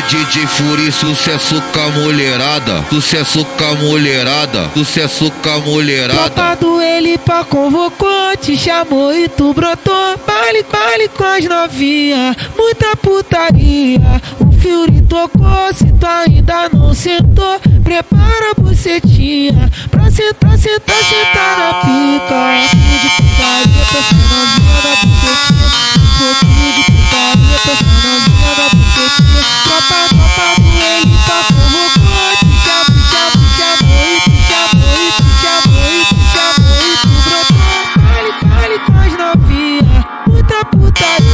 DJ Fury, sucesso com a mulherada, sucesso com a mulherada, sucesso com a mulherada. Tropa do ele pra convocou, te chamou e tu brotou. Baile com as novinha, muita putaria. O Fury tocou, se tu ainda não sentou, prepara a bucetinha pra sentar na pica. De putaria, passando a novinha na bucetinha. Um pouquinho de putaria, passando a novinha na bucetinha. Tropa do ele pra convocou, te chamou e tu brotou. Baile com as novinha, muita putaria.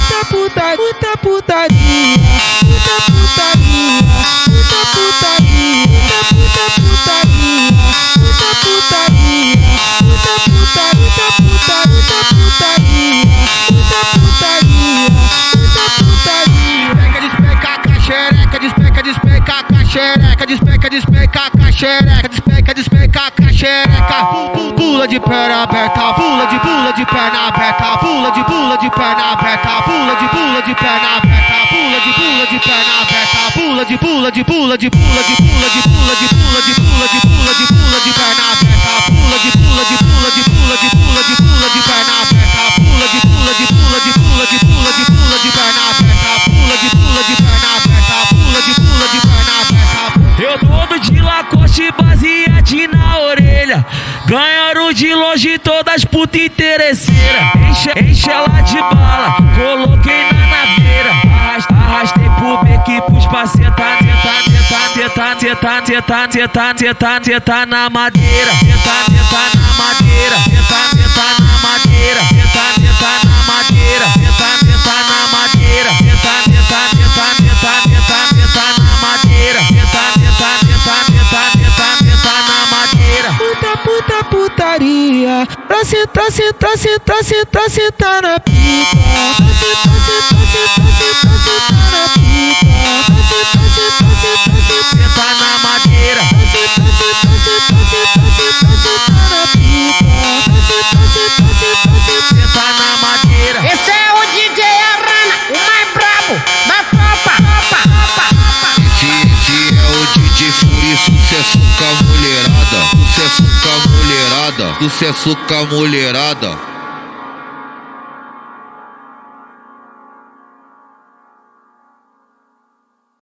Despeca a xereca. Pula de perna aberta, pula de perna aberta, pula de perna aberta, pula de perna aberta, pula de perna aberta, pula de perna aberta, pula de perna aberta, pula de perna aberta. Eu todo de Lacoste, baseadinho na orelha, ganharam de longe todas puta interesseira. Enche ela de bala, coloquei na naveira, arrastei pro beco pus pra sentar na madeira, sentar na madeira, sentar na madeira, sentar na madeira, sentar na madeira, sentar na madeira, na madeira. Muita putaria pra sentar na pica. Sentar na madeira. Sentar na madeira. Esse é o DJ Arana, o mais brabo da tropa. Esse é o DJ Fury, sucesso com a mulherada, sucesso com a mulherada, sucesso com a mulherada.